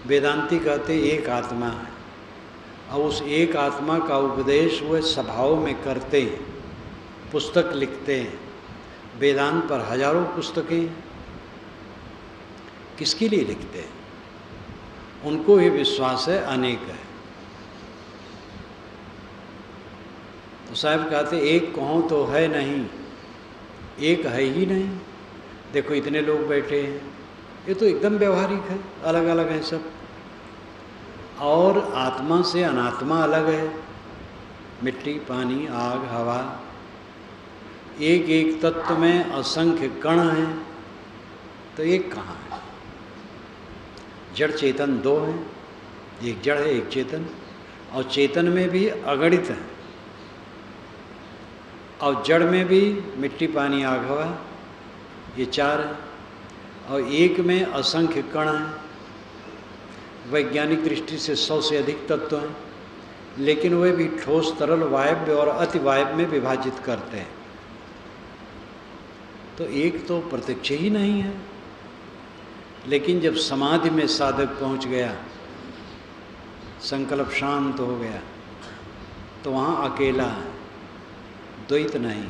वेदांती कहते एक आत्मा है, और उस एक आत्मा का उपदेश वह सभाओं में करते हैं, पुस्तक लिखते हैं। वेदांत पर हजारों पुस्तकें हैं। किसके लिए लिखते हैं? उनको ही विश्वास है अनेक है। तो साहब कहते एक कहो तो है नहीं, एक है ही नहीं। देखो इतने लोग बैठे हैं, ये तो एकदम व्यवहारिक है, अलग अलग है सब। और आत्मा से अनात्मा अलग है, मिट्टी, पानी, आग, हवा। एक एक तत्व में असंख्य कण हैं, तो एक कहाँ है? जड़ चेतन दो हैं, एक जड़ है एक चेतन, और चेतन में भी अगणित है, और जड़ में भी मिट्टी, पानी, आग, हवा, ये चार है, और एक में असंख्य कण हैं। वैज्ञानिक दृष्टि से 100 से अधिक तत्व हैं, लेकिन वे भी ठोस, तरल, वायव्य और अति वायव्य में विभाजित करते हैं। तो एक तो प्रत्यक्ष ही नहीं है। लेकिन जब समाधि में साधक पहुंच गया, संकल्प शांत हो गया, तो वहाँ अकेला है, द्वैत नहीं।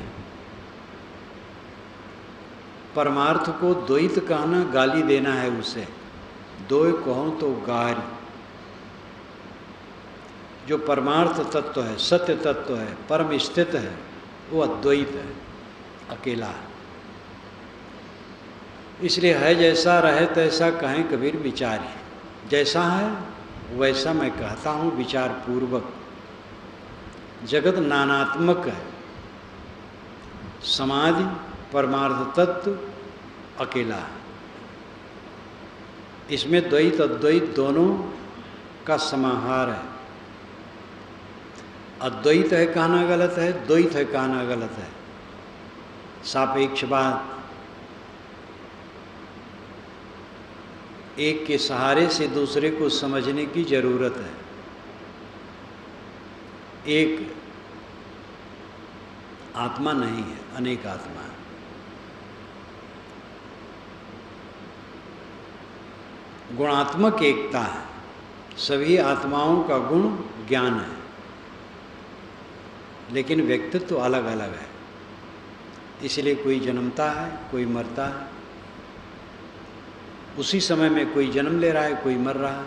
परमार्थ को द्वैत कहना गाली देना है उसे। दो कहो तो गारी। जो परमार्थ तत्व है, सत्य तत्व है, परम स्थित है, वो अद्वैत है, अकेला है। इसलिए है जैसा रहे तैसा कहें कबीर विचारी। जैसा है वैसा मैं कहता हूँ विचार पूर्वक। जगत नानात्मक है, समाधि, परमार्थ तत्व अकेला है। इसमें द्वैत अद्वैत दोनों का समाहार है। अद्वैत है कहना गलत है, द्वैत है कहना गलत है। सापेक्ष बात। एक के सहारे से दूसरे को समझने की जरूरत है। एक आत्मा नहीं है, अनेक आत्मा है। गुणात्मक एकता है। सभी आत्माओं का गुण ज्ञान है, लेकिन व्यक्तित्व अलग अलग है। इसलिए कोई जन्मता है, कोई मरता है। उसी समय में कोई जन्म ले रहा है, कोई मर रहा है,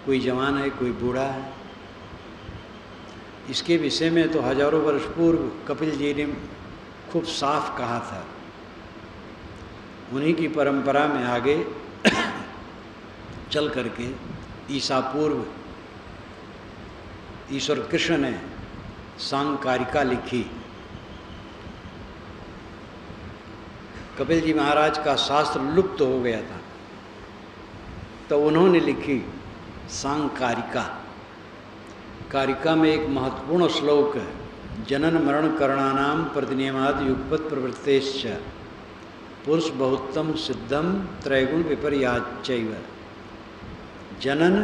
कोई जवान है, कोई बूढ़ा है। इसके विषय में तो हजारों वर्ष पूर्व कपिल जी ने खूब साफ कहा था। उन्हीं की परंपरा में आगे चल करके ईसा पूर्व ईश्वर कृष्ण ने सांकारिका लिखी। कपिल जी महाराज का शास्त्र लुप्त हो गया था, तो उन्होंने लिखी सांकारिका। कारिका में एक महत्वपूर्ण श्लोक है, जनन मरण करणानाम प्रतिनियमाद युगपत प्रवृत्तेश्च पुरुष बहुत्तम सिद्धम त्रैगुण विपर्याचैव। जनन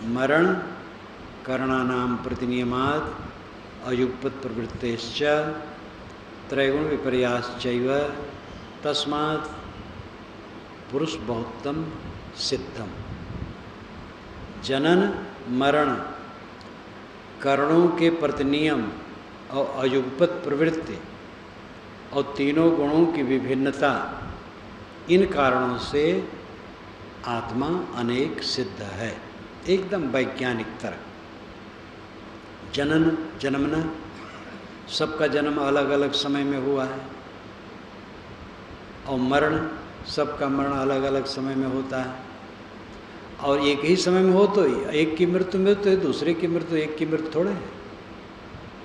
मरण करणानाम प्रतिनियमाद अयुगपत प्रवृत्तेश्च त्रैगुण विपर्याश्चैव तस्मात् पुरुष बहुत्तम सिद्धम। जनन मरण करणों के प्रतिनियम और अयुगपत प्रवृत्ति और तीनों गुणों की विभिन्नता, इन कारणों से आत्मा अनेक सिद्ध है। एकदम वैज्ञानिक तरह। जनन, जन्मना, सबका जन्म अलग अलग समय में हुआ है, और मरण, सबका मरण अलग अलग समय में होता है। और एक ही समय में हो तो एक की मृत्यु है, दूसरे की मृत्यु, एक की मृत्यु थोड़े है।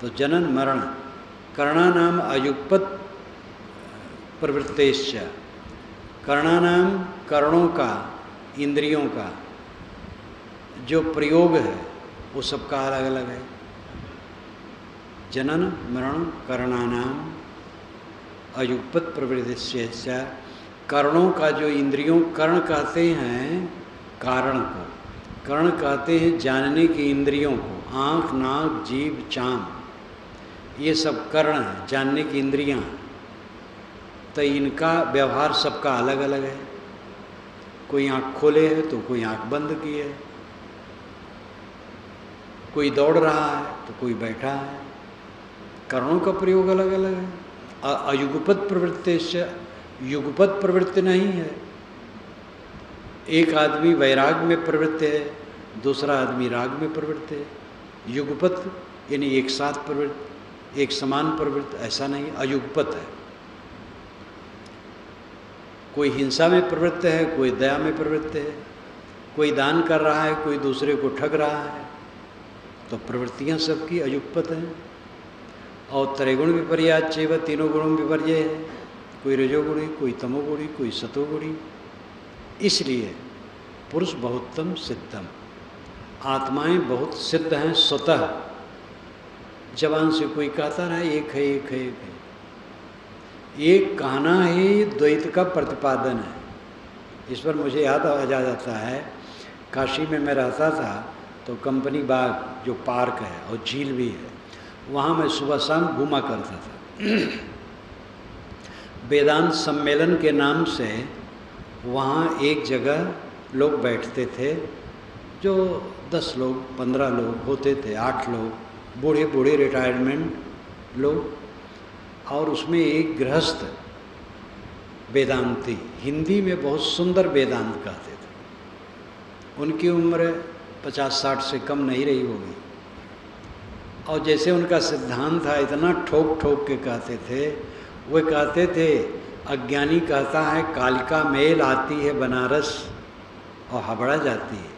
तो जनन मरण करणानाम अयुगपत प्रवृत्तेश्च। करणानाम करणों का, इंद्रियों का जो प्रयोग है वो सबका अलग अलग है। जनन मरण करणानाम अयुगपत प्रवृत्तेश्च। कर्णों का जो इंद्रियों, कर्ण कहते हैं कारण को, कर्ण कहते हैं जानने की इंद्रियों को। आँख, नाक, जीभ, चाम, ये सब कर्ण हैं, जानने की इंद्रियां। तो इनका व्यवहार सबका अलग अलग है। कोई आँख खोले है तो कोई आँख बंद किए है, कोई दौड़ रहा है तो कोई बैठा है। कर्णों का प्रयोग अलग अलग है। अयुगपत प्रवृत्ति से युगपत प्रवृत्ति नहीं है। एक आदमी वैराग में प्रवृत्त है, दूसरा आदमी राग में प्रवृत्त है। युगपत यानी एक साथ प्रवृत्त, एक समान प्रवृत्त, ऐसा नहीं, अयुगपत है। कोई हिंसा में प्रवृत्त है, कोई दया में प्रवृत्त है, कोई दान कर रहा है, कोई दूसरे को ठग रहा है, तो प्रवृत्तियां सबकी अयुगपत हैं। और त्रैगुण विपर्यास चैव, तीनों गुणों विपर्य है, कोई रजोगुणी, कोई तमोगुणी, कोई सतोगुणी। इसलिए पुरुष बहुतम सिद्धम, आत्माएं बहुत सिद्ध हैं स्वतः। जबान से कोई कहता रहे एक है एक है एक है, एक कहना ही द्वैत का प्रतिपादन है। इस पर मुझे याद आ जाता है, काशी में मैं रहता था तो कंपनी बाग जो पार्क है और झील भी है, वहाँ मैं सुबह शाम घूमा करता था। वेदांत सम्मेलन के नाम से वहाँ एक जगह लोग बैठते थे, जो 10 लोग 15 लोग होते थे, 8 लोग, बूढ़े बूढ़े रिटायरमेंट लोग। और उसमें एक गृहस्थ वेदांती हिंदी में बहुत सुंदर वेदांत कहते थे। उनकी उम्र 50-60 से कम नहीं रही होगी। और जैसे उनका सिद्धांत था, इतना ठोक ठोक के कहते थे। वे कहते थे, अज्ञानी कहता है कालिका मेल आती है बनारस और हावड़ा जाती है।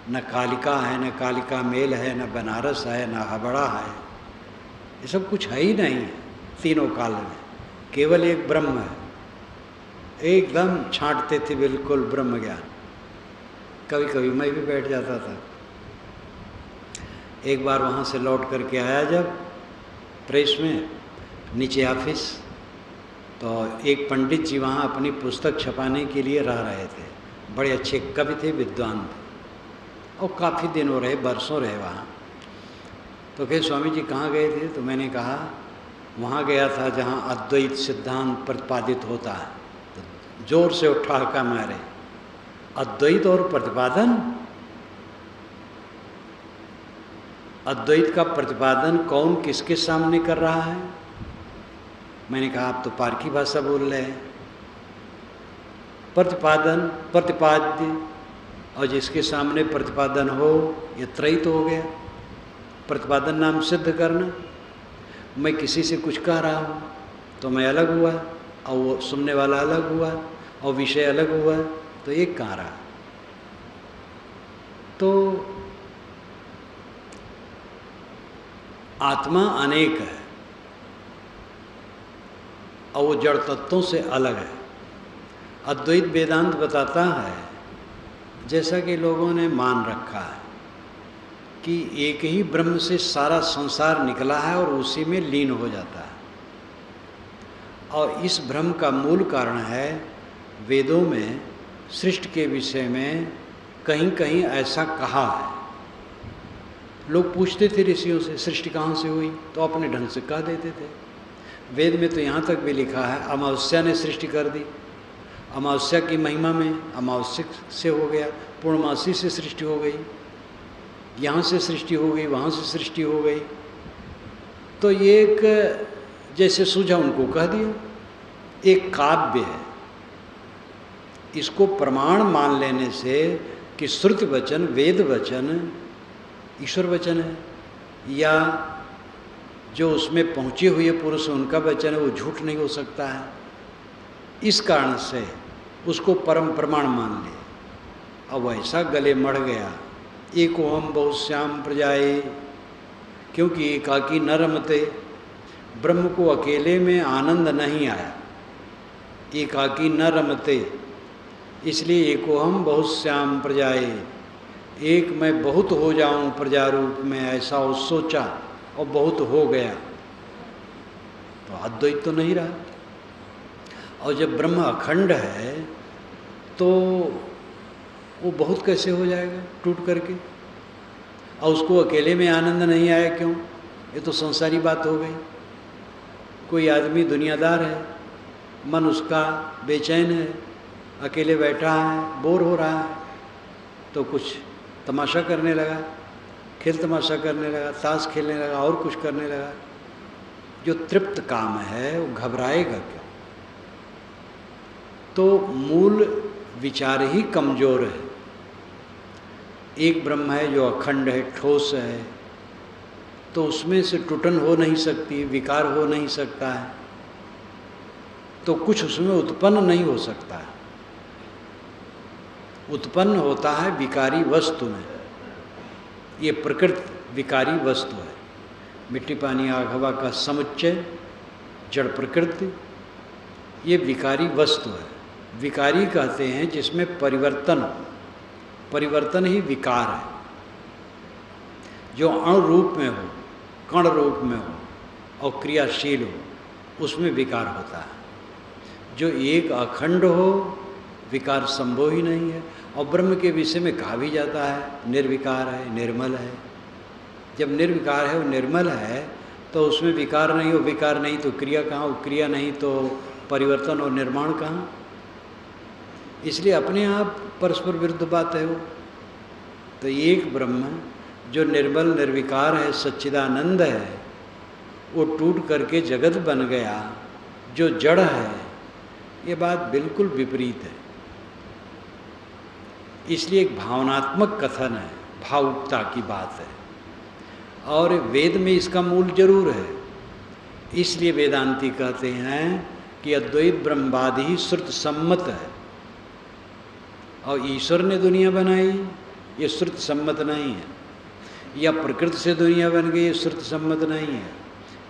न कालिका है, न कालिका मेल है, न बनारस है, न हावड़ा है। ये सब कुछ है ही नहीं है तीनों काल में, केवल एक ब्रह्म है। एकदम छांटते थे बिल्कुल ब्रह्म ज्ञान। कभी कभी मैं भी बैठ जाता था। एक बार वहाँ से लौट करके आया जब प्रेस में नीचे ऑफिस, तो एक पंडित जी वहाँ अपनी पुस्तक छपाने के लिए रह रहे थे। बड़े अच्छे कवि थे, विद्वान थे, और काफ़ी दिनों रहे, बरसों रहे वहाँ। तो कहे स्वामी जी कहाँ गए थे? तो मैंने कहा वहाँ गया था जहाँ अद्वैत सिद्धांत प्रतिपादित होता है। तो जोर से उठा का मारे, अद्वैत और प्रतिपादन, अद्वैत का प्रतिपादन कौन किसके सामने कर रहा है? मैंने कहा आप तो पारकी भाषा बोल रहे हैं। प्रतिपादन, प्रतिपाद्य, और जिसके सामने प्रतिपादन हो, ये त्रैत हो गया। प्रतिपादन नाम सिद्ध करना। मैं किसी से कुछ कह रहा हूँ तो मैं अलग हुआ, और वो सुनने वाला अलग हुआ, और विषय अलग हुआ, तो एक कहाँ रहा? तो आत्मा अनेक है और वो जड़ तत्वों से अलग है। अद्वैत वेदांत बताता है, जैसा कि लोगों ने मान रखा है कि एक ही ब्रह्म से सारा संसार निकला है और उसी में लीन हो जाता है। और इस भ्रम का मूल कारण है, वेदों में सृष्टि के विषय में कहीं कहीं ऐसा कहा है। लोग पूछते थे ऋषियों से सृष्टि कहाँ से हुई, तो अपने ढंग से कह देते थे। वेद में तो यहाँ तक भी लिखा है अमावस्या ने सृष्टि कर दी, अमावस्या की महिमा में अमावस्या से हो गया, पूर्णमासी से सृष्टि हो गई, यहाँ से सृष्टि हो गई, वहाँ से सृष्टि हो गई। तो ये एक जैसे सूझा उनको कह दिया। एक काव्य है, इसको प्रमाण मान लेने से कि श्रुति वचन, वेद वचन ईश्वर वचन है, या जो उसमें पहुँचे हुए पुरुष उनका वचन है, वो झूठ नहीं हो सकता है। इस कारण से उसको परम प्रमाण मान ले। अब ऐसा गले मढ़ गया, एको हम बहुश्याम प्रजाए, क्योंकि एकाकी न रमते, ब्रह्म को अकेले में आनंद नहीं आया, एकाकी न रमते, इसलिए एको हम बहुश्याम प्रजाए, एक मैं बहुत हो जाऊं प्रजा रूप में, ऐसा वो सोचा और बहुत हो गया, तो अद्वैत तो नहीं रहा। और जब ब्रह्म अखंड है तो वो बहुत कैसे हो जाएगा टूट करके? और उसको अकेले में आनंद नहीं आया क्यों? ये तो संसारी बात हो गई। कोई आदमी दुनियादार है, मन उसका बेचैन है, अकेले बैठा है, बोर हो रहा है, तो कुछ तमाशा करने लगा, खेल तमाशा करने लगा, ताश खेलने लगा और कुछ करने लगा। जो तृप्त काम है वो घबराएगा क्यों? तो मूल विचार ही कमजोर है। एक ब्रह्म है जो अखंड है, ठोस है, तो उसमें से टूटन हो नहीं सकती, विकार हो नहीं सकता है, तो कुछ उसमें उत्पन्न नहीं हो सकता है। उत्पन्न होता है विकारी वस्तु में। ये प्रकृति विकारी वस्तु है। मिट्टी पानी आग हवा का समुच्चय जड़ प्रकृति, ये विकारी वस्तु है। विकारी कहते हैं जिसमें परिवर्तन ही विकार है। जो अणु रूप में हो, कण रूप में हो और क्रियाशील हो, उसमें विकार होता है। जो एक अखंड हो, विकार संभव ही नहीं है। और ब्रह्म के विषय में कहा भी जाता है निर्विकार है, निर्मल है। जब निर्विकार है, वो निर्मल है, तो उसमें विकार नहीं हो, विकार नहीं तो क्रिया कहाँ, क्रिया नहीं तो परिवर्तन और निर्माण कहाँ। इसलिए अपने आप परस्पर विरुद्ध बात है वो। तो एक ब्रह्म जो निर्मल निर्विकार है, सच्चिदानंद है, वो टूट करके जगत बन गया जो जड़ है, ये बात बिल्कुल विपरीत है। इसलिए एक भावनात्मक कथन है, भावुकता की बात है, और वेद में इसका मूल जरूर है। इसलिए वेदांती कहते हैं कि अद्वैत ब्रह्मवाद ही श्रुत सम्मत है, और ईश्वर ने दुनिया बनाई ये श्रुत सम्मत नहीं है, या प्रकृति से दुनिया बन गई ये श्रुत सम्मत नहीं है।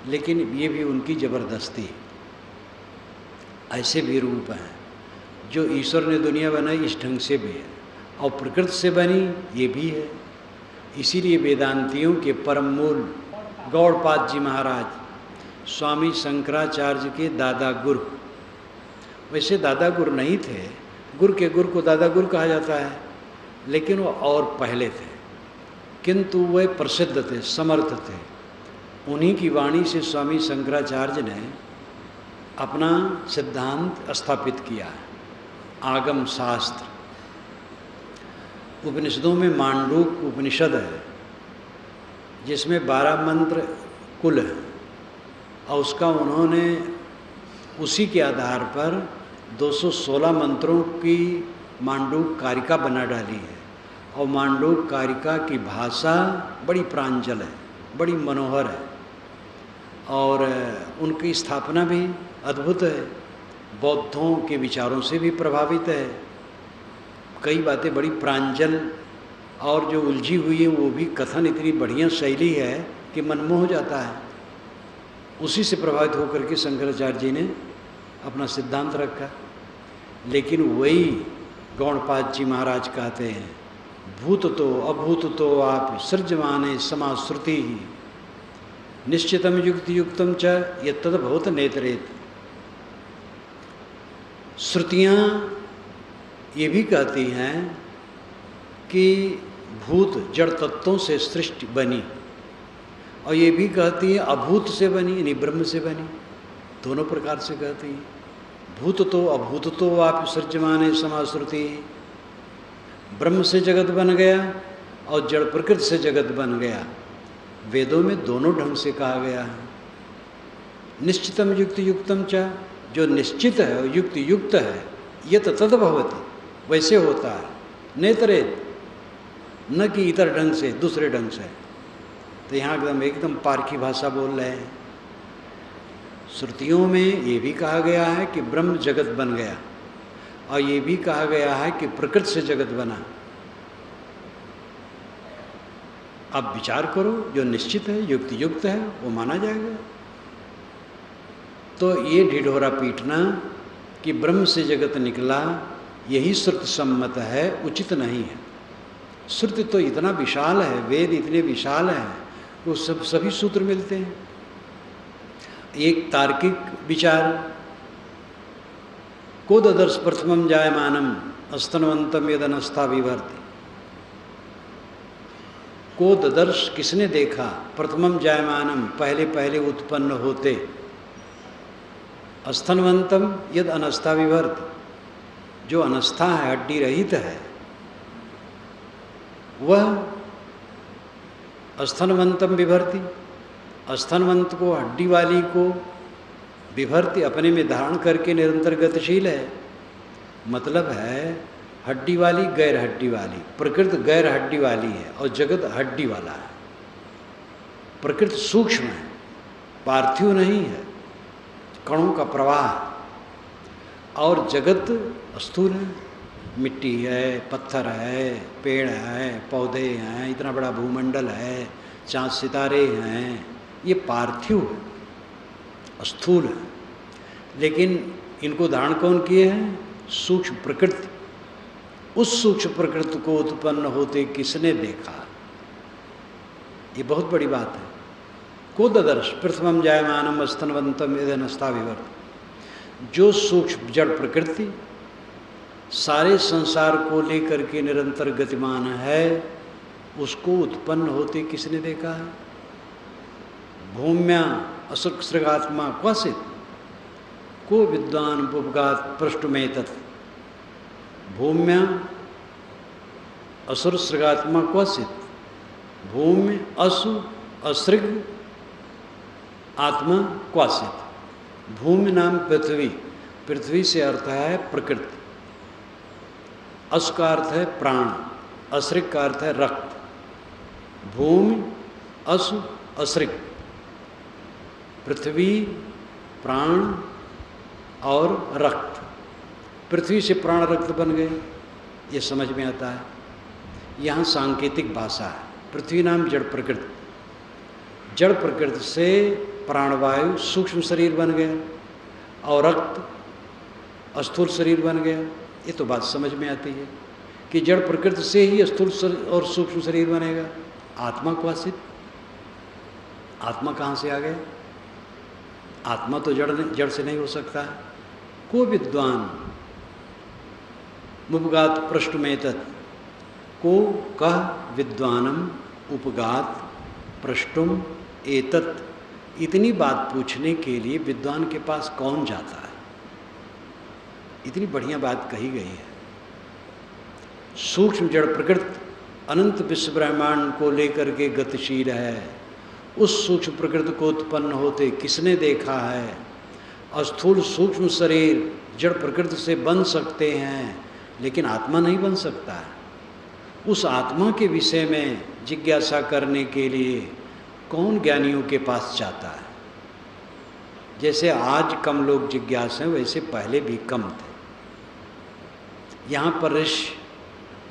लेकिन ये भी उनकी जबरदस्ती है। ऐसे भी रूप हैं जो ईश्वर ने दुनिया बनाई इस ढंग से भी है, और प्रकृति से बनी ये भी है। इसीलिए वेदांतियों के परम मूल गौड़पाद जी महाराज स्वामी शंकराचार्य के दादा गुरु, वैसे दादा गुरु नहीं थे, गुरु के गुरु को दादा गुरु कहा जाता है, लेकिन वो और पहले थे, किंतु वे प्रसिद्ध थे, समर्थ थे। उन्हीं की वाणी से स्वामी शंकराचार्य ने अपना सिद्धांत स्थापित किया है। आगम शास्त्र, उपनिषदों में मांडूक उपनिषद है जिसमें 12 मंत्र कुल है, और उसका उन्होंने उसी के आधार पर 216 मंत्रों की मांडूक कारिका बना डाली है। और मांडूक कारिका की भाषा बड़ी प्रांजल है, बड़ी मनोहर है, और उनकी स्थापना भी अद्भुत है। बौद्धों के विचारों से भी प्रभावित है। कई बातें बड़ी प्रांजल और जो उलझी हुई है वो भी कथन इतनी बढ़िया शैली है कि मनमोह हो जाता है। उसी से प्रभावित होकर के शंकराचार्य जी ने अपना सिद्धांत रखा। लेकिन वही गौड़पाद जी महाराज कहते हैं, भूत तो अभूत तो आप सृजमाने समाश्रुति ही निश्चितम युक्ति युक्तम च यत्तद भवत नेतरेत। श्रुतियाँ ये भी कहती हैं कि भूत जड़ तत्वों से सृष्टि बनी, और ये भी कहती है अभूत से बनी, यानी ब्रह्म से बनी। दोनों प्रकार से कहती है। भूत तो अभूत तो आप सृजमाने समाश्रुति, ब्रह्म से जगत बन गया और जड़ प्रकृति से जगत बन गया। वेदों में दोनों ढंग से कहा गया है। निश्चितम युक्ति युक्तम च, जो निश्चित है और युक्ति युक्त है, ये तो तद भवति, वैसे होता है। नेतरे, न कि इतर ढंग से, दूसरे ढंग से। तो यहाँ एकदम पारखी भाषा बोल रहे हैं। श्रुतियों में ये भी कहा गया है कि ब्रह्म जगत बन गया, और ये भी कहा गया है कि प्रकृति से जगत बना। अब विचार करो, जो निश्चित है, युक्ति युक्त है, वो माना जाएगा। तो ये ढिढोरा पीटना कि ब्रह्म से जगत निकला, यही श्रुत सम्मत है, उचित नहीं है। श्रुति तो इतना विशाल है, वेद इतने विशाल हैं, वो सभी सूत्र मिलते हैं। एक तार्किक विचार, को ददर्श प्रथमम जायमानम अस्तनवंतम यदनस्था विवर्ति। को ददर्श, किसने देखा, प्रथमम जायमानम, पहले पहले उत्पन्न होते, अस्तनवंतम यद अनस्था विवर्त, जो अनस्था है, हड्डी रहित है, वह अस्थनवंतम बिभर्ति, अस्थनवंत को, हड्डी वाली को बिभर्ति अपने में धारण करके निरंतर गतिशील है। मतलब है हड्डी वाली गैर हड्डी वाली, प्रकृति गैर हड्डी वाली है और जगत हड्डी वाला है। प्रकृति सूक्ष्म है, पार्थिव नहीं है, कणों का प्रवाह, और जगत स्थूल है, मिट्टी है, पत्थर है, पेड़ है, पौधे हैं, इतना बड़ा भूमंडल है, चाँद सितारे हैं, ये पार्थिव है, स्थूल है। लेकिन इनको धारण कौन किए हैं? सूक्ष्म प्रकृति। उस सूक्ष्म प्रकृति को उत्पन्न होते किसने देखा? ये बहुत बड़ी बात है। को ददर्श प्रथमम जायमानम स्तनवंतम यदनस्ता विवर्त। जो सूक्ष्म जड़ प्रकृति सारे संसार को लेकर के निरंतर गतिमान है, उसको उत्पन्न होते किसने देखा है? भूम्या असृगात्मा क्वचित को विद्वान उपगात पृष्ठमेतत्। भूम्या असुर सृगात्मा क्वचित, भूमि असु असृग आत्मा क्वचित। भूमि नाम पृथ्वी, पृथ्वी से अर्थ है प्रकृति, अस का अर्थ है प्राण, असृग का अर्थ है रक्त। भूमि असु असृग, पृथ्वी प्राण और रक्त। पृथ्वी से प्राण रक्त बन गए, ये समझ में आता है। यहाँ सांकेतिक भाषा है। पृथ्वी नाम जड़ प्रकृति, जड़ प्रकृति से प्राणवायु सूक्ष्म शरीर बन गया और रक्त स्थूल शरीर बन गया। ये तो बात समझ में आती है कि जड़ प्रकृति से ही स्थूल और सूक्ष्म शरीर बनेगा। आत्मा क्वासित, आत्मा कहाँ से आ गया? आत्मा तो जड़ से नहीं हो सकता। को विद्वान मुपगात पृष्ठमेतत्, को कह विद्वानम उपगात पृष्ठुम एतत्। इतनी बात पूछने के लिए विद्वान के पास कौन जाता है? इतनी बढ़िया बात कही गई है। सूक्ष्म जड़ प्रकृति अनंत विश्व ब्रह्मांड को लेकर के गतिशील है। उस सूक्ष्म प्रकृति को उत्पन्न होते किसने देखा है? स्थूल सूक्ष्म शरीर जड़ प्रकृति से बन सकते हैं, लेकिन आत्मा नहीं बन सकता है। उस आत्मा के विषय में जिज्ञासा करने के लिए कौन ज्ञानियों के पास जाता है? जैसे आज कम लोग जिज्ञास हैं, वैसे पहले भी कम थे। यहाँ पर ऋषि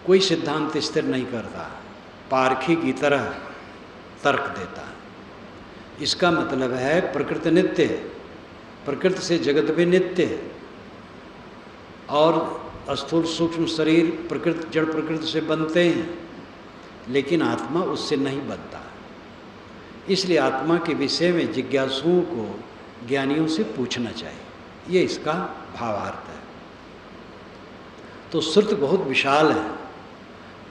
कोई सिद्धांत स्थिर नहीं करता, पारखी की तरह तर्क देता है। इसका मतलब है प्रकृति नित्य है, प्रकृति से जगत भी नित्य है, और स्थूल सूक्ष्म शरीर प्रकृति जड़ प्रकृति से बनते हैं, लेकिन आत्मा उससे नहीं बनता। इसलिए आत्मा के विषय में जिज्ञासुओं को ज्ञानियों से पूछना चाहिए। ये इसका भावार्थ है। तो श्रुति बहुत विशाल है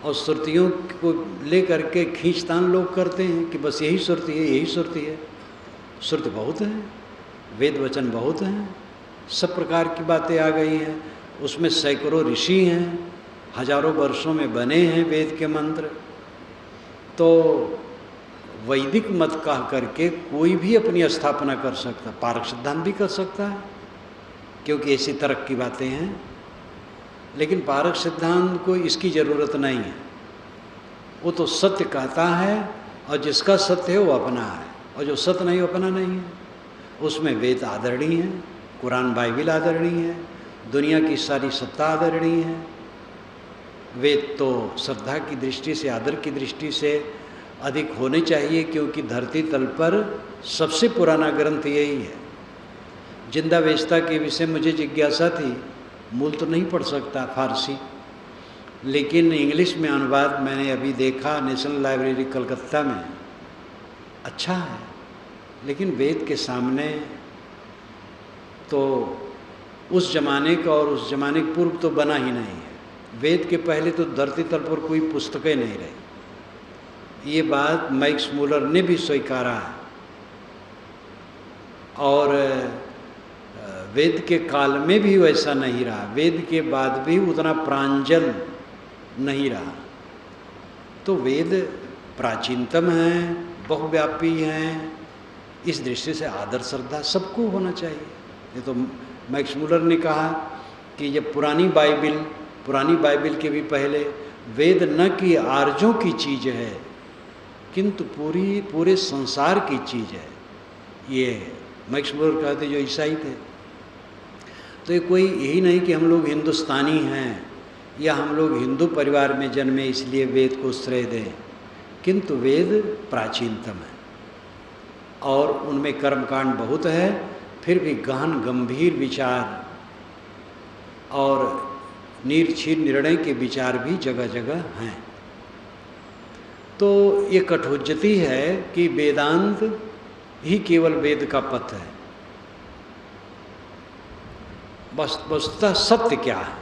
और श्रुतियों को लेकर के खींचतान लोग करते हैं कि बस यही श्रुति है, यही श्रुति है। श्रुति बहुत है, वेद वचन बहुत हैं, सब प्रकार की बातें आ गई हैं। उसमें सैकड़ों ऋषि हैं, हजारों वर्षों में बने हैं वेद के मंत्र। तो वैदिक मत कह करके कोई भी अपनी स्थापना कर सकता, पारक सिद्धांत भी कर सकता है, क्योंकि ऐसी तरक की बातें हैं। लेकिन पारक सिद्धांत को इसकी ज़रूरत नहीं है। वो तो सत्य कहता है और जिसका सत्य है वो अपना है, और जो सत्य नहीं वो अपना नहीं है। उसमें वेद आदरणीय है, कुरान बाइबिल आदरणीय है, दुनिया की सारी सत्ता आदरणीय है। वेद तो श्रद्धा की दृष्टि से, आदर की दृष्टि से अधिक होने चाहिए, क्योंकि धरती तल पर सबसे पुराना ग्रंथ यही है। जिंदा वेस्ता के विषय मुझे जिज्ञासा थी, मूल तो नहीं पढ़ सकता फारसी, लेकिन इंग्लिश में अनुवाद मैंने अभी देखा नेशनल लाइब्रेरी कलकत्ता में, अच्छा है। लेकिन वेद के सामने तो उस जमाने का और उस जमाने के पूर्व तो बना ही नहीं है। वेद के पहले तो धरती तल पर कोई पुस्तकें नहीं रही। ये बात मैक्स मूलर ने भी स्वीकारा है। और वेद के काल में भी वैसा नहीं रहा, वेद के बाद भी उतना प्रांजल नहीं रहा। तो वेद प्राचीनतम हैं, बहुव्यापी हैं, इस दृष्टि से आदर श्रद्धा सबको होना चाहिए। ये तो मैक्स मुलर ने कहा कि ये पुरानी बाइबिल के भी पहले वेद न कि आर्यों की चीज़ है किंतु पूरे संसार की चीज़ है। ये मैक्स मुलर कहते जो ईसाई थे। तो ये कोई यही नहीं कि हम लोग हिंदुस्तानी हैं या हम लोग हिंदू परिवार में जन्मे इसलिए वेद को श्रेय दें, किंतु वेद प्राचीनतम है और उनमें कर्मकांड बहुत है, फिर भी गहन गंभीर विचार और निर्छीर निर्णय के विचार भी जगह जगह हैं। तो ये कठोज्जति है कि वेदांत ही केवल वेद का पथ है। वस्तुतः सत्य क्या है,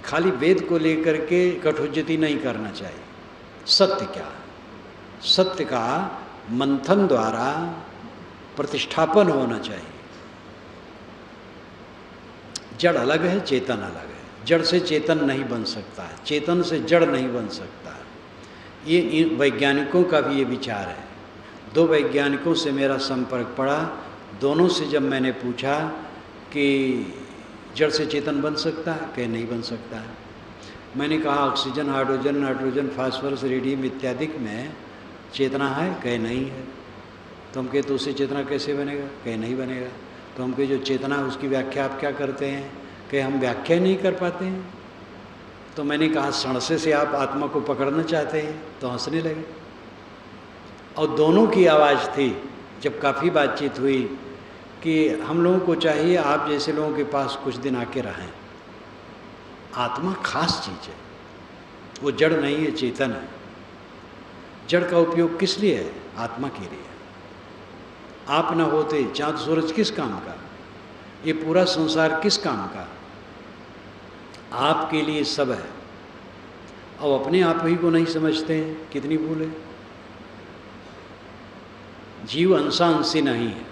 खाली वेद को लेकर के कठोज्जति नहीं करना चाहिए। सत्य क्या है, सत्य का मंथन द्वारा प्रतिष्ठापन होना चाहिए। जड़ अलग है, चेतन अलग है। जड़ से चेतन नहीं बन सकता है, चेतन से जड़ नहीं बन सकता है। ये वैज्ञानिकों का भी ये विचार है। दो वैज्ञानिकों से मेरा संपर्क पड़ा, दोनों से जब मैंने पूछा कि जड़ से चेतन बन सकता है, कहे नहीं बन सकता है। मैंने कहा oxygen, hydrogen, nitrogen, phosphorus, radium इत्यादि में चेतना है, कहे नहीं है। तो हम कहे तो उससे चेतना कैसे बनेगा, कहे नहीं बनेगा। तो हम कहे जो चेतना है उसकी व्याख्या आप क्या करते हैं, कहे हम व्याख्या नहीं कर पाते हैं। तो मैंने कहा सणसे से आप आत्मा को पकड़ना चाहते हैं, तो हंसने लगे। और दोनों की आवाज़ थी जब काफ़ी बातचीत हुई कि हम लोगों को चाहिए आप जैसे लोगों के पास कुछ दिन आके रहें। आत्मा खास चीज़ है, वो जड़ नहीं है, चेतन है। जड़ का उपयोग किस लिए है, आत्मा के लिए। आप न होते चाँद सूरज किस काम का, ये पूरा संसार किस काम का, आपके लिए सब है। अब अपने आप ही को नहीं समझते हैं, कितनी भूल है। जीव अंशा अंशी नहीं है,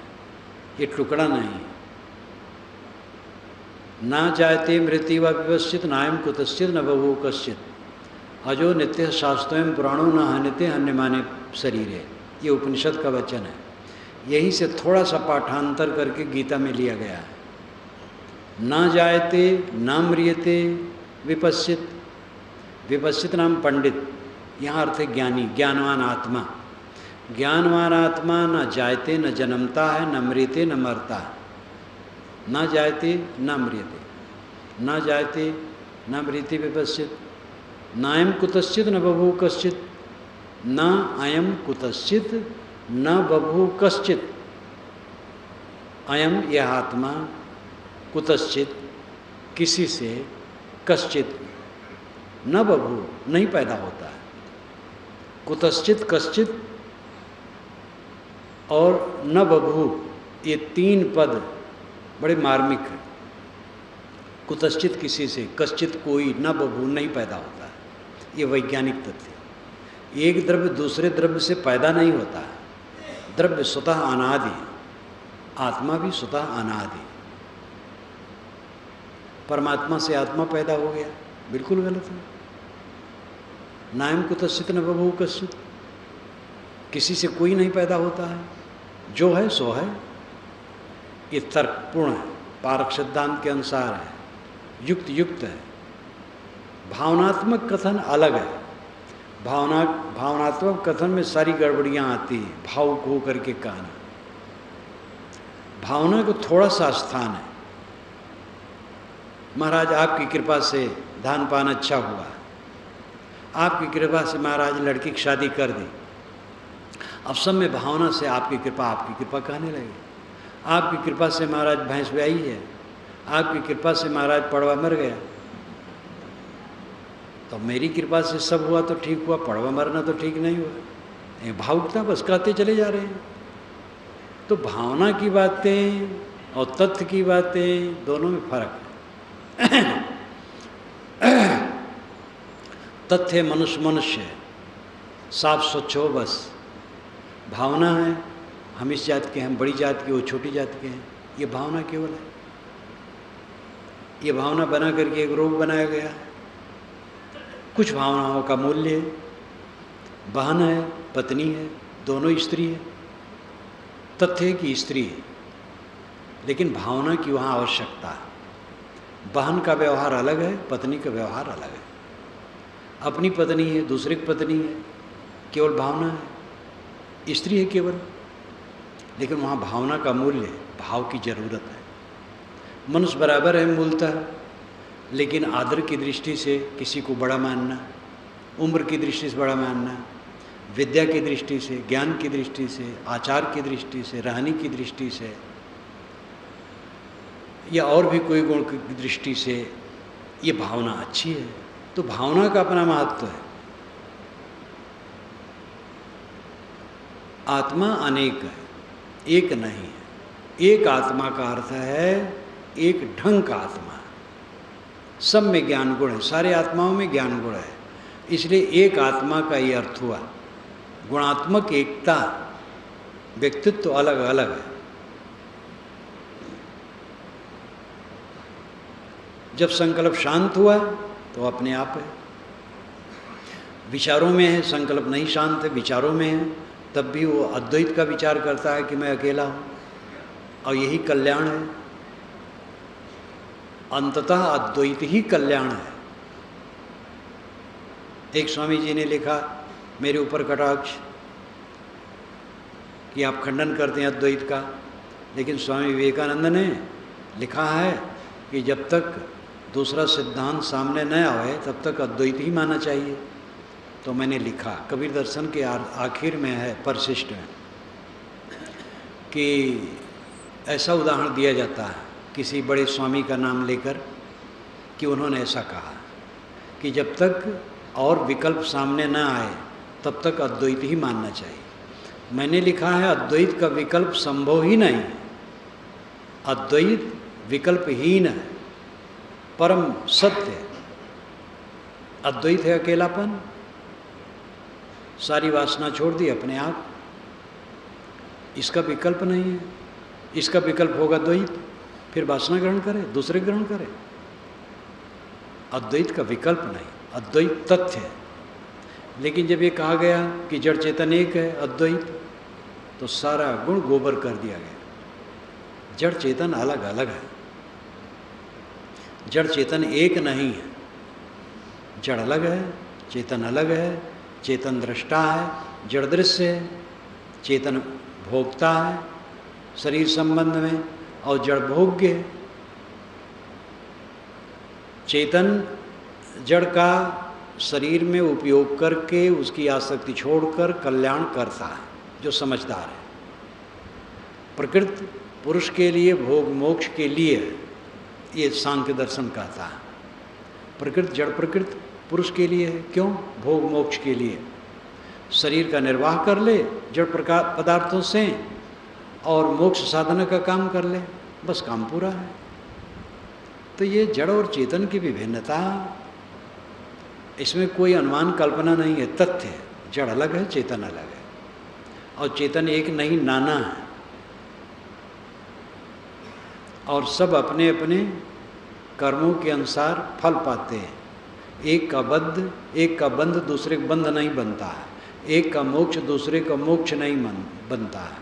ये टुकड़ा नहीं है। ना जायते मृत्यु व विपश्चित नायम कुतश्चित न बभू कश्चित अजो नित्य शास्त्रों पुराणों न हनिते अन्य माने शरीर है। ये उपनिषद का वचन है। यहीं से थोड़ा सा पाठांतर करके गीता में लिया गया है। ना जायते ना म्रियते विपश्चित, विपश्चित नाम पंडित, यहाँ अर्थ है ज्ञानी, ज्ञानवान आत्मा। ज्ञानवान आत्मा न जायते न जन्मता है, न मृते न मरता है। न जायते न म्रियते, न जायते न मृते विपश्चित, नायम कुतश्चित न बभू कश्चित, न अयम कुतश्चित न बभू कश्चित। अयम यह आत्मा, कुतश्चित किसी से, कश्चित न बभू नहीं पैदा होता है। कुतश्चित, कश्चित और न बभू, ये तीन पद बड़े मार्मिक हैं। कुतश्चित किसी से, कश्चित कोई, न बभू नहीं पैदा होता है। ये वैज्ञानिक तथ्य। एक द्रव्य दूसरे द्रव्य से पैदा नहीं होता है। द्रव्य स्वतः अनादि है, आत्मा भी स्वतः अनादि। परमात्मा से आत्मा पैदा हो गया, बिल्कुल गलत है। नायम कुतश्चित न बभू कश्चित, किसी से कोई नहीं पैदा होता है, जो है सो है। ये तर्कपूर्ण है, पारक सिद्धांत के अनुसार है, युक्त है। भावनात्मक कथन अलग है। भावनात्मक कथन में सारी गड़बड़ियाँ आती हैं, भावुक हो करके कहना। भावना को थोड़ा सा स्थान है। महाराज आपकी कृपा से धान पान अच्छा हुआ, आपकी कृपा से महाराज लड़की की शादी कर दी। अब सब में भावना से आपकी कृपा कहने लगे। आपकी कृपा से महाराज भैंस ब्याई है, आपकी कृपा से महाराज पड़वा मर गया। तो मेरी कृपा से सब हुआ तो ठीक हुआ, पड़वा मरना तो ठीक नहीं हुआ। ये भावुकता बस कहते चले जा रहे हैं। तो भावना की बातें और तथ्य की बातें दोनों में फर्क है। तथ्य मनुष्य है, साफ स्वच्छ हो बस। भावना है हम इस जात के हैं, बड़ी जात के, वो छोटी जात के हैं, ये भावना केवल है। ये भावना बना करके एक रोग बनाया गया है। कुछ भावनाओं का मूल्य है, बहन है, पत्नी है, दोनों स्त्री है। तथ्य है कि स्त्री है, लेकिन भावना की वहाँ आवश्यकता है। बहन का व्यवहार अलग है, पत्नी का व्यवहार अलग है। अपनी पत्नी है, दूसरे की पत्नी है, केवल भावना है। स्त्री है केवल, लेकिन वहाँ भावना का मूल्य है, भाव की जरूरत है। मनुष्य बराबर है मूलतः, लेकिन आदर की दृष्टि से किसी को बड़ा मानना, उम्र की दृष्टि से बड़ा मानना, विद्या की दृष्टि से, ज्ञान की दृष्टि से, आचार की दृष्टि से, रहने की दृष्टि से, या और भी कोई गुण की दृष्टि से ये भावना अच्छी है। तो भावना का अपना महत्व है। आत्मा अनेक है, एक नहीं है। एक आत्मा का अर्थ है एक ढंग का आत्मा। सब में ज्ञान गुण है, सारे आत्माओं में ज्ञान गुण है, इसलिए एक आत्मा का ये अर्थ हुआ। गुणात्मक एकता, व्यक्तित्व अलग अलग है। जब संकल्प शांत हुआ तो अपने आप है। विचारों में है, संकल्प नहीं शांत है, विचारों में है, तब भी वो अद्वैत का विचार करता है कि मैं अकेला हूँ, और यही कल्याण है। अंततः अद्वैत ही कल्याण है। एक स्वामी जी ने लिखा मेरे ऊपर कटाक्ष कि आप खंडन करते हैं अद्वैत का, लेकिन स्वामी विवेकानंद ने लिखा है कि जब तक दूसरा सिद्धांत सामने न आए तब तक अद्वैत ही मानना चाहिए। तो मैंने लिखा, कबीर दर्शन के आखिर में है, परिशिष्ट में, कि ऐसा उदाहरण दिया जाता है किसी बड़े स्वामी का नाम लेकर कि उन्होंने ऐसा कहा कि जब तक और विकल्प सामने न आए तब तक अद्वैत ही मानना चाहिए। मैंने लिखा है अद्वैत का विकल्प संभव ही नहीं है। अद्वैत विकल्पहीन है, परम सत्य है। अद्वैत है अकेलापन, सारी वासना छोड़ दी अपने आप, इसका विकल्प नहीं है। इसका विकल्प होगा द्वैत, फिर वासना ग्रहण करे, दूसरे ग्रहण करे। अद्वैत का विकल्प नहीं, अद्वैत तथ्य है। लेकिन जब ये कहा गया कि जड़ चेतन एक है, अद्वैत, तो सारा गुण गोबर कर दिया गया। जड़ चेतन अलग अलग है, जड़ चेतन एक नहीं है। जड़ अलग है, चेतन अलग है। चेतन दृष्टा है, जड़ दृश्य है। चेतन भोक्ता है शरीर संबंध में, और जड़ भोग्य है। चेतन जड़ का शरीर में उपयोग करके उसकी आसक्ति छोड़कर कल्याण करता है, जो समझदार है। प्रकृति पुरुष के लिए, भोग मोक्ष के लिए, ये सांख्य दर्शन कहता है। प्रकृति, जड़ प्रकृति पुरुष के लिए है, क्यों? भोग मोक्ष के लिए। शरीर का निर्वाह कर ले जड़ प्रकार पदार्थों से, और मोक्ष साधना का काम कर ले, बस काम पूरा है। तो ये जड़ और चेतन की विभिन्नता, इसमें कोई अनुमान कल्पना नहीं है, तथ्य है। जड़ अलग है, चेतन अलग है, और चेतन एक नहीं, नाना है। और सब अपने अपने कर्मों के अनुसार फल पाते हैं। एक का बंध दूसरे का बंध नहीं बनता है, एक का मोक्ष दूसरे का मोक्ष नहीं बनता है।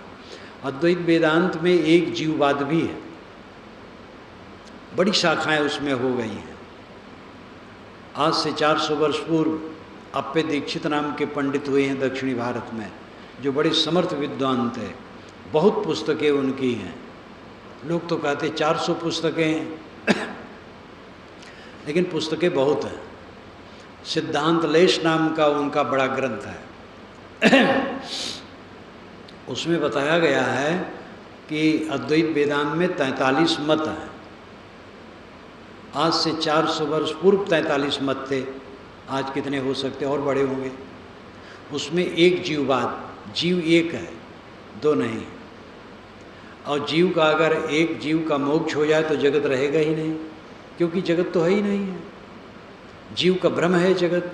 अद्वैत वेदांत में एक जीववाद भी है, बड़ी शाखाएं उसमें हो गई हैं। आज से 400 वर्ष पूर्व अप्पे दीक्षित नाम के पंडित हुए हैं दक्षिणी भारत में, जो बड़े समर्थ विद्वान थे। बहुत पुस्तकें उनकी हैं। लोग तो कहते 400 पुस्तकें हैं लेकिन पुस्तकें बहुत हैं। सिद्धांत लेश नाम का उनका बड़ा ग्रंथ है उसमें बताया गया है कि अद्वैत वेदांत में 43 मत हैं। आज से 400 वर्ष पूर्व 43 मत थे, आज कितने हो सकते और बड़े होंगे। उसमें एक जीववाद, जीव एक है, दो नहीं। और जीव का अगर एक जीव का मोक्ष हो जाए तो जगत रहेगा ही नहीं, क्योंकि जगत तो है ही नहीं है। जीव का भ्रम है जगत,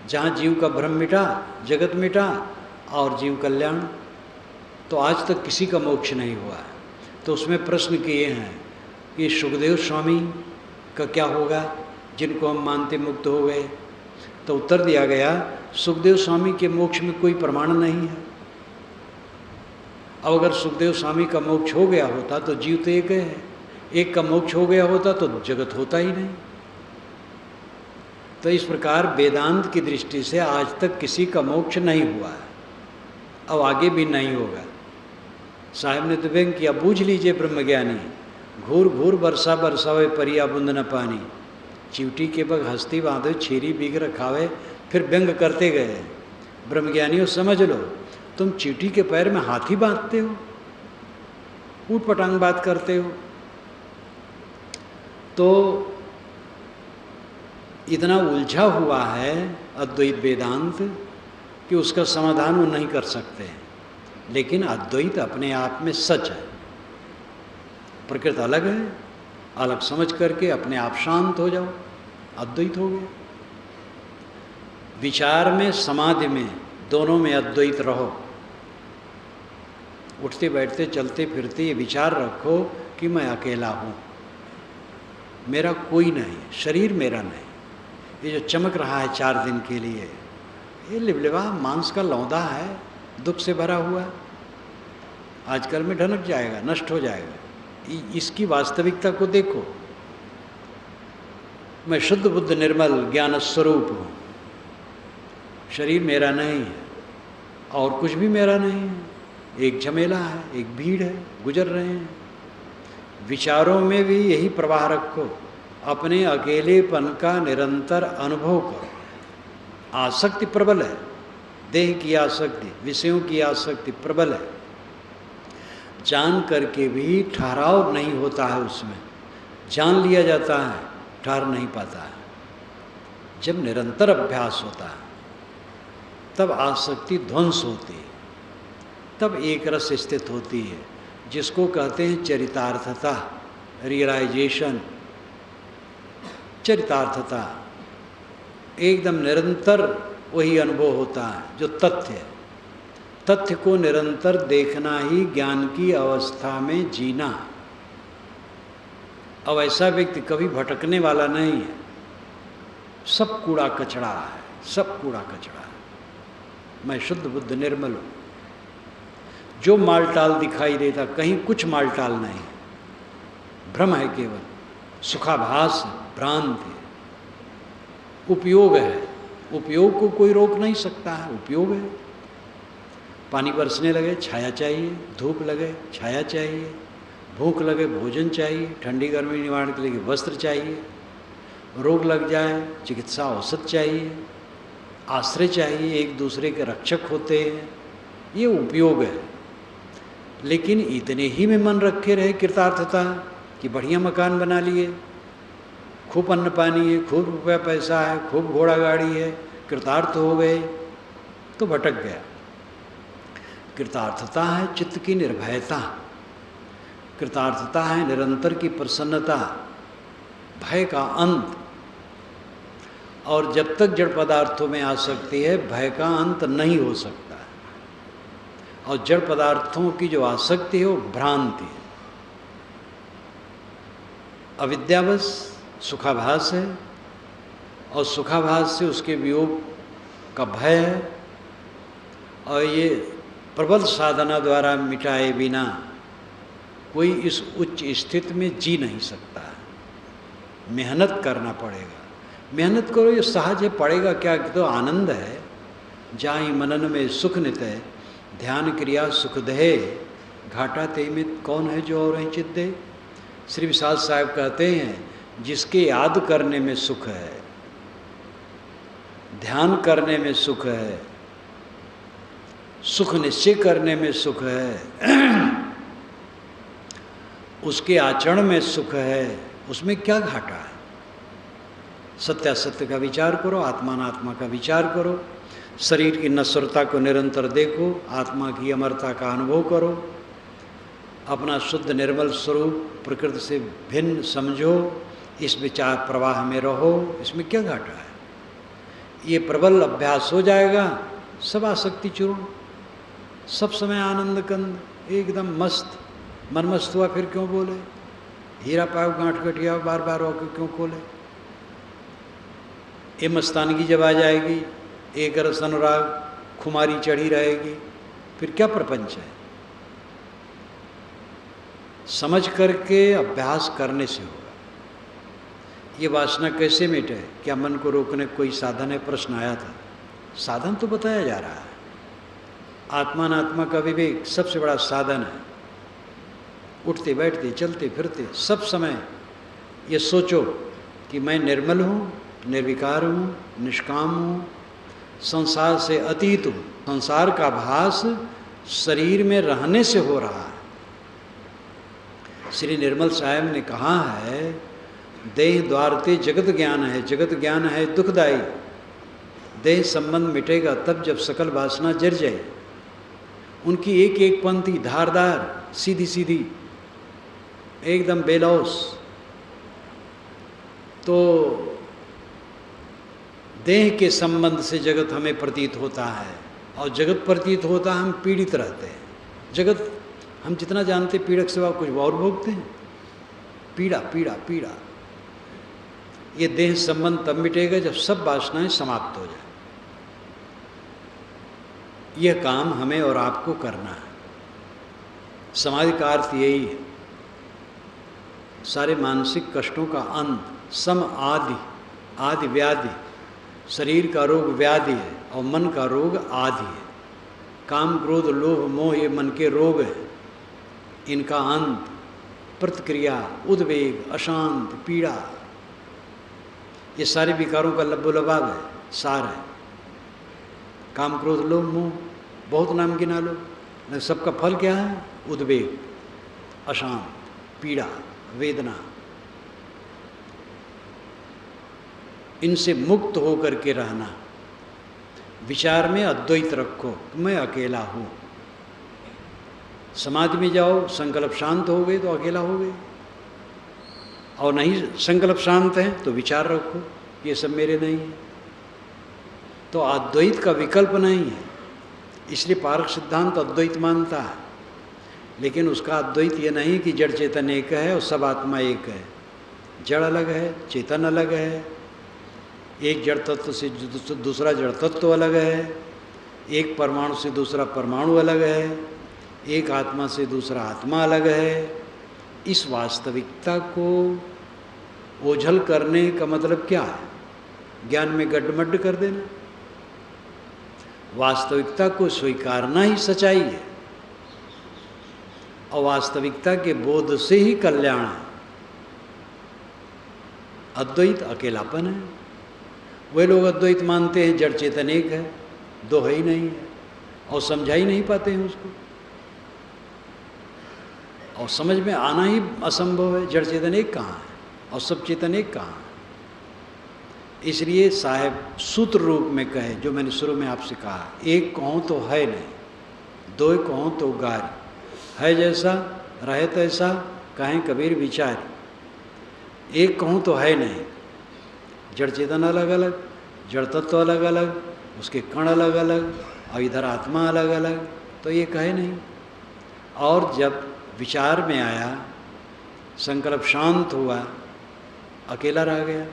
जहाँ जीव का भ्रम मिटा जगत मिटा, और जीव कल्याण। तो आज तक किसी का मोक्ष नहीं हुआ है। तो उसमें प्रश्न किए हैं कि सुखदेव स्वामी का क्या होगा जिनको हम मानते मुक्त हो गए? तो उत्तर दिया गया, सुखदेव स्वामी के मोक्ष में कोई प्रमाण नहीं है। अब अगर सुखदेव स्वामी का मोक्ष हो गया होता तो जीव तो एक है, एक का मोक्ष हो गया होता तो जगत होता ही नहीं। तो इस प्रकार वेदांत की दृष्टि से आज तक किसी का मोक्ष नहीं हुआ है, अब आगे भी नहीं होगा। साहब ने तो व्यंग किया, बूझ लीजिए ब्रह्मज्ञानी, घूर घूर बरसा बरसावे परिया बूंद न पानी, चिवटी के बग हस्ती बांधो छेरी बीग रखावे। फिर व्यंग करते गए, ब्रह्मज्ञानियों समझ लो, तुम चींटी के पैर में हाथी बांधते हो, ऊट पटांग बात करते हो। तो इतना उलझा हुआ है अद्वैत वेदांत कि उसका समाधान वो नहीं कर सकते हैं। लेकिन अद्वैत अपने आप में सच है, प्रकृति अलग है, अलग समझ करके अपने आप शांत हो जाओ, अद्वैत हो गया। विचार में समाधि में दोनों में अद्वैत रहो। उठते बैठते चलते फिरते ये विचार रखो कि मैं अकेला हूँ, मेरा कोई नहीं, शरीर मेरा नहीं। ये जो चमक रहा है 4 दिन के लिए, ये लिबलिबा मांस का लौंदा है, दुख से भरा हुआ, आजकल में ढनक जाएगा, नष्ट हो जाएगा। इसकी वास्तविकता को देखो। मैं शुद्ध बुद्ध निर्मल ज्ञान स्वरूप हूँ, शरीर मेरा नहीं है और कुछ भी मेरा नहीं है, एक झमेला है, एक भीड़ है, गुजर रहे हैं। विचारों में भी यही प्रवाह रखो, अपने अकेलेपन का निरंतर अनुभव करो। आसक्ति प्रबल है, देह की आसक्ति, विषयों की आसक्ति प्रबल है, जान करके भी ठहराव नहीं होता है उसमें, जान लिया जाता है, ठहर नहीं पाता है। जब निरंतर अभ्यास होता है तब आसक्ति ध्वंस होती है, तब एक रस स्थित होती है, जिसको कहते हैं चरितार्थता, रियलाइजेशन। चरितार्थता एकदम निरंतर वही अनुभव होता है जो तथ्य है। तथ्य को निरंतर देखना ही ज्ञान की अवस्था में जीना। अब ऐसा व्यक्ति कभी भटकने वाला नहीं है, सब कूड़ा कचड़ा है, सब कूड़ा कचड़ा है। मैं शुद्ध बुद्ध निर्मल हूँ। जो मालटाल दिखाई देता, कहीं कुछ मालटाल नहीं, भ्रम है, केवल सुखाभास है, भ्रांति है, उपयोग है। उपयोग को कोई रोक नहीं सकता है, उपयोग है। पानी बरसने लगे छाया चाहिए, धूप लगे छाया चाहिए, भूख लगे भोजन चाहिए, ठंडी गर्मी निवारण के लिए वस्त्र चाहिए, रोग लग जाए चिकित्सा औषध चाहिए, आश्रय चाहिए, एक दूसरे के रक्षक होते हैं, ये उपयोग है। लेकिन इतने ही में मन रखे रहे कृतार्थता कि बढ़िया मकान बना लिए, खूब अन्न पानी है, खूब रुपया पैसा है, खूब घोड़ा गाड़ी है, कृतार्थ हो गए, तो भटक गया। कृतार्थता है चित्त की निर्भयता, कृतार्थता है निरंतर की प्रसन्नता, भय का अंत। और जब तक जड़ पदार्थों में आ सकती है, भय का अंत नहीं हो सकता। और जड़ पदार्थों की जो आसक्ति है वो भ्रांति है, अविद्यावश सुखाभास है, और सुखाभास से उसके वियोग का भय है। और ये प्रबल साधना द्वारा मिटाए बिना कोई इस उच्च स्थिति में जी नहीं सकता है। मेहनत करना पड़ेगा, मेहनत करो, ये सहज है, पड़ेगा क्या, तो आनंद है। जाई मनन में सुख नित है, ध्यान क्रिया सुख दहे, घाटा ते में कौन है जो और है चित दे। श्री विशाल साहब कहते हैं, जिसके याद करने में सुख है, ध्यान करने में सुख है, सुख निश्चय करने में सुख है, उसके आचरण में सुख है, उसमें क्या घाटा है। सत्यासत्य का विचार करो, आत्मानात्मा का विचार करो, शरीर की नश्वरता को निरंतर देखो, आत्मा की अमरता का अनुभव करो, अपना शुद्ध निर्मल स्वरूप प्रकृति से भिन्न समझो, इस विचार प्रवाह में रहो, इसमें क्या घाटा है। ये प्रबल अभ्यास हो जाएगा, सब आसक्ति चूर्ण, सब समय आनंद कंद, एकदम मस्त। मन मस्त हुआ फिर क्यों बोले, हीरा पाओ गांठ कटिया बार बार होकर क्यों खोले। ये मस्तानगी जब आ जाएगी, एक रस अनुराग खुमारी चढ़ी रहेगी, फिर क्या प्रपंच है। समझ करके अभ्यास करने से होगा। ये वासना कैसे मिटे, क्या मन को रोकने कोई साधन है, प्रश्न आया था। साधन तो बताया जा रहा है। आत्मात्मा का विवेक सबसे बड़ा साधन है। उठते बैठते चलते फिरते सब समय ये सोचो कि मैं निर्मल हूँ, निर्विकार हूँ, निष्काम हूँ, संसार से अतीत हूँ। संसार का भास शरीर में रहने से हो रहा है। श्री निर्मल साहब ने कहा है, देह द्वारते जगत ज्ञान है, जगत ज्ञान है दुखदायी। देह संबंध मिटेगा तब जब सकल वासना जर जाए। उनकी एक एक पंक्ति धारदार, सीधी सीधी, एकदम बेलौस। तो देह के संबंध से जगत हमें प्रतीत होता है, और जगत प्रतीत होता है हम पीड़ित रहते हैं। जगत हम जितना जानते पीड़क सिवा कुछ और भोगते हैं। पीड़ा पीड़ा पीड़ा। ये देह संबंध तब मिटेगा जब सब वासनाएं समाप्त हो जाए। यह काम हमें और आपको करना है। समाधि का अर्थ यही है, सारे मानसिक कष्टों का अंत, सम आदि, आदि व्याधि। शरीर का रोग व्याधि है और मन का रोग आदि है। काम क्रोध लोभ मोह ये मन के रोग हैं। इनका अंत प्रतिक्रिया, उद्वेग, अशांत, पीड़ा, ये सारे विकारों का लबोलबाब है, सार है। काम क्रोध लोभ मोह बहुत नाम गिना लो, न सबका फल क्या है? उद्वेग, अशांत, पीड़ा, वेदना। इनसे मुक्त हो करके रहना। विचार में अद्वैत रखो, मैं अकेला हूँ। समाधि में जाओ, संकल्प शांत हो गए तो अकेला हो गए, और नहीं संकल्प शांत है तो विचार रखो ये सब मेरे नहीं है। तो अद्वैत का विकल्प नहीं है। इसलिए पारक सिद्धांत अद्वैत मानता है, लेकिन उसका अद्वैत ये नहीं कि जड़ चेतन एक है और सब आत्मा एक है। जड़ अलग है, चेतन अलग है। एक जड़ तत्व से दूसरा जड़ तत्व अलग है। एक परमाणु से दूसरा परमाणु अलग है। एक आत्मा से दूसरा आत्मा अलग है। इस वास्तविकता को ओझल करने का मतलब क्या है? ज्ञान में गड्ढमड्ढ कर देना। वास्तविकता को स्वीकारना ही सच्चाई है, और वास्तविकता के बोध से ही कल्याण है। अद्वैत अकेलापन है। वे लोग अद्वैत मानते हैं जड़ चेतन एक है, दो है ही नहीं है, और समझा ही नहीं पाते हैं उसको, और समझ में आना ही असंभव है। जड़ चेतन एक कहाँ है और सब चेतन एक कहाँ है? इसलिए साहब सूत्र रूप में कहे, जो मैंने शुरू में आपसे कहा, एक कहूँ तो है नहीं, दो कहूँ तो गारी, है जैसा रहे तैसा, कहें कबीर विचारी। एक कहूँ तो है नहीं, जड़ चेतन अलग अलग, जड़ तत्व अलग अलग, उसके कण अलग अलग, और इधर आत्मा अलग अलग, तो ये कहे नहीं। और जब विचार में आया, संकल्प शांत हुआ, अकेला रह गया,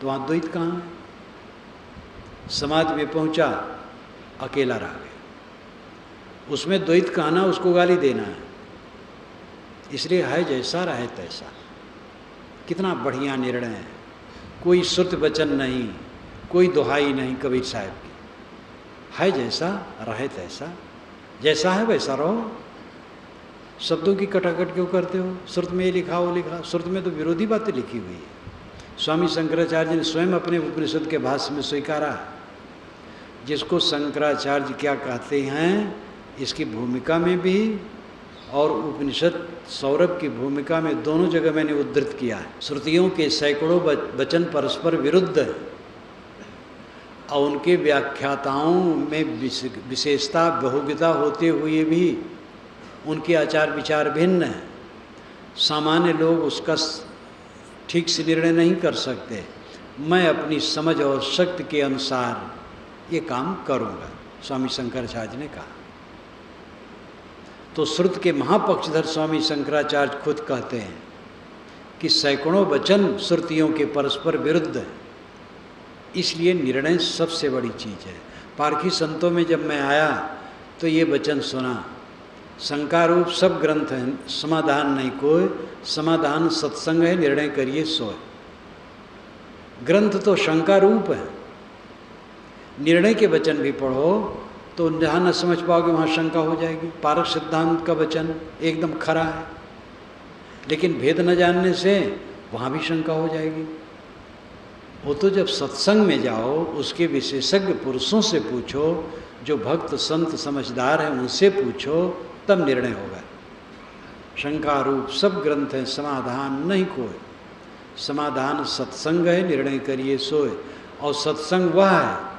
तो वहाँ द्वैत कहाँ है? समाधि में पहुँचा, अकेला रह गया। उसमें द्वैत कहना उसको गाली देना है। इसलिए है जैसा रहे तैसा। कितना बढ़िया निर्णय है। कोई श्रुत वचन नहीं, कोई दुहाई नहीं कबीर साहब की। है जैसा रहे तैसा, जैसा है वैसा रहो। शब्दों की कटाकट क्यों करते हो? श्रुत में ये लिखा वो लिखा। श्रुत में तो विरोधी बातें लिखी हुई है। स्वामी शंकराचार्य ने स्वयं अपने उपनिषद के भाष्य में स्वीकारा। जिसको शंकराचार्य क्या कहते हैं, इसकी भूमिका में भी और उपनिषद सौरभ की भूमिका में, दोनों जगह मैंने उद्धृत किया है। श्रुतियों के सैकड़ों वचन परस्पर विरुद्ध हैं, और उनके व्याख्याताओं में विशेषता बहुविधता होते हुए भी उनके आचार विचार भिन्न हैं। सामान्य लोग उसका ठीक से निर्णय नहीं कर सकते। मैं अपनी समझ और शक्ति के अनुसार ये काम करूँगा, स्वामी शंकराचार्य ने कहा। तो श्रुत के महापक्षधर स्वामी शंकराचार्य खुद कहते हैं कि सैकड़ों वचन श्रुतियों के परस्पर विरुद्ध हैं, इसलिए निर्णय सबसे बड़ी चीज़ है। पारखी संतों में जब मैं आया तो ये वचन सुना, शंका रूप सब ग्रंथ हैं, समाधान नहीं कोई, समाधान सत्संग है, निर्णय करिए सोए। ग्रंथ तो शंका रूप है, निर्णय के वचन भी पढ़ो तो जहाँ न समझ पाओगे वहाँ शंका हो जाएगी। पारक सिद्धांत का वचन एकदम खरा है, लेकिन भेद न जानने से वहाँ भी शंका हो जाएगी। वो तो जब सत्संग में जाओ, उसके विशेषज्ञ पुरुषों से पूछो, जो भक्त संत समझदार हैं उनसे पूछो, तब निर्णय होगा। शंका रूप सब ग्रंथ हैं, समाधान नहीं कोई, समाधान सत्संग है, निर्णय करिए सोए। और सत्संग वह है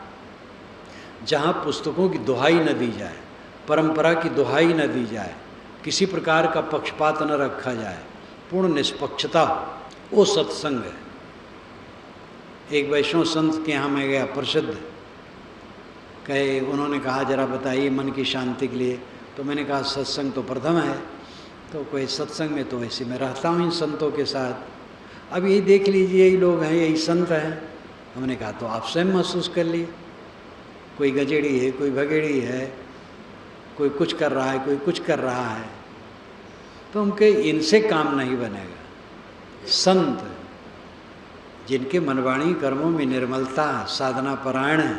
जहाँ पुस्तकों की दुहाई न दी जाए, परंपरा की दुहाई न दी जाए, किसी प्रकार का पक्षपात न रखा जाए, पूर्ण निष्पक्षता, वो सत्संग है। एक वैष्णव संत के यहाँ मैं गया, प्रसिद्ध, कहे, उन्होंने कहा जरा बताइए मन की शांति के लिए। तो मैंने कहा सत्संग तो प्रथम है। तो कोई सत्संग में तो वैसे मैं रहता हूँ इन संतों के साथ, अब यही देख लीजिए, यही लोग हैं, यही संत हैं। हमने कहा तो आप स्वयं महसूस कर लिए, कोई गजेड़ी है, कोई भगेड़ी है, कोई कुछ कर रहा है, कोई कुछ कर रहा है, तो उनके इनसे काम नहीं बनेगा। संत जिनके मनवाणी कर्मों में निर्मलता, साधना परायण है,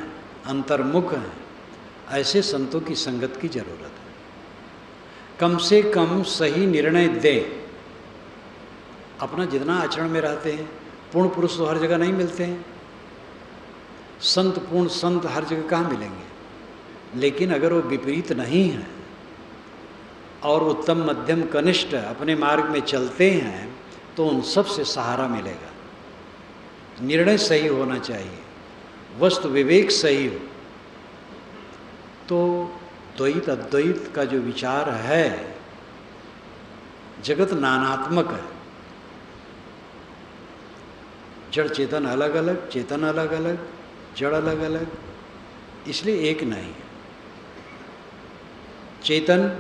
अंतर्मुख है, ऐसे संतों की संगत की जरूरत है। कम से कम सही निर्णय दें। अपना जितना आचरण में रहते हैं, पूर्ण पुरुष तो हर जगह नहीं मिलते हैं, संत पूर्ण संत हर जगह कहाँ मिलेंगे, लेकिन अगर वो विपरीत नहीं है और उत्तम मध्यम कनिष्ठ अपने मार्ग में चलते हैं तो उन सब से सहारा मिलेगा। निर्णय सही होना चाहिए, वस्तु विवेक सही हो। तो द्वैत अद्वैत का जो विचार है, जगत नानात्मक है, जड़ चेतन अलग अलग, चेतन अलग अलग, जड़ अलग अलग, इसलिए एक नहीं है। चेतन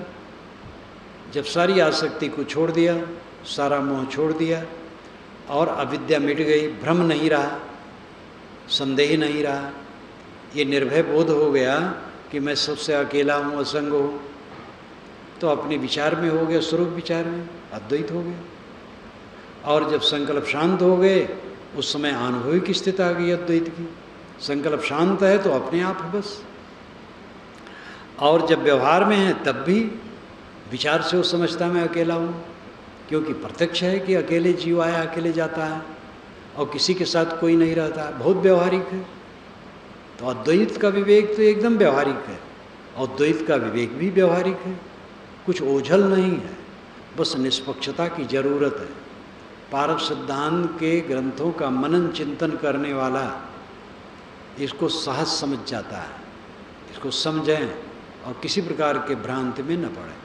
जब सारी आसक्ति को छोड़ दिया, सारा मोह छोड़ दिया और अविद्या मिट गई, भ्रम नहीं रहा, संदेह नहीं रहा, ये निर्भय बोध हो गया कि मैं सबसे अकेला हूँ, असंग हूँ, तो अपने विचार में हो गया, स्वरूप विचार में अद्वैत हो गया। और जब संकल्प शांत हो गए, उस समय अनुभविक स्थिति आ गई अद्वैत की। संकल्प शांत है तो अपने आप है बस। और जब व्यवहार में है तब भी विचार से वो समझता मैं अकेला हूँ, क्योंकि प्रत्यक्ष है कि अकेले जीव आया अकेले जाता है और किसी के साथ कोई नहीं रहता, बहुत व्यवहारिक है। तो अद्वैत का विवेक तो एकदम व्यवहारिक है, और द्वैत का विवेक भी व्यवहारिक है, कुछ ओझल नहीं है, बस निष्पक्षता की जरूरत है। पारक सिद्धांत के ग्रंथों का मनन चिंतन करने वाला इसको सहज समझ जाता है, इसको समझें और किसी प्रकार के भ्रांति में न पड़े।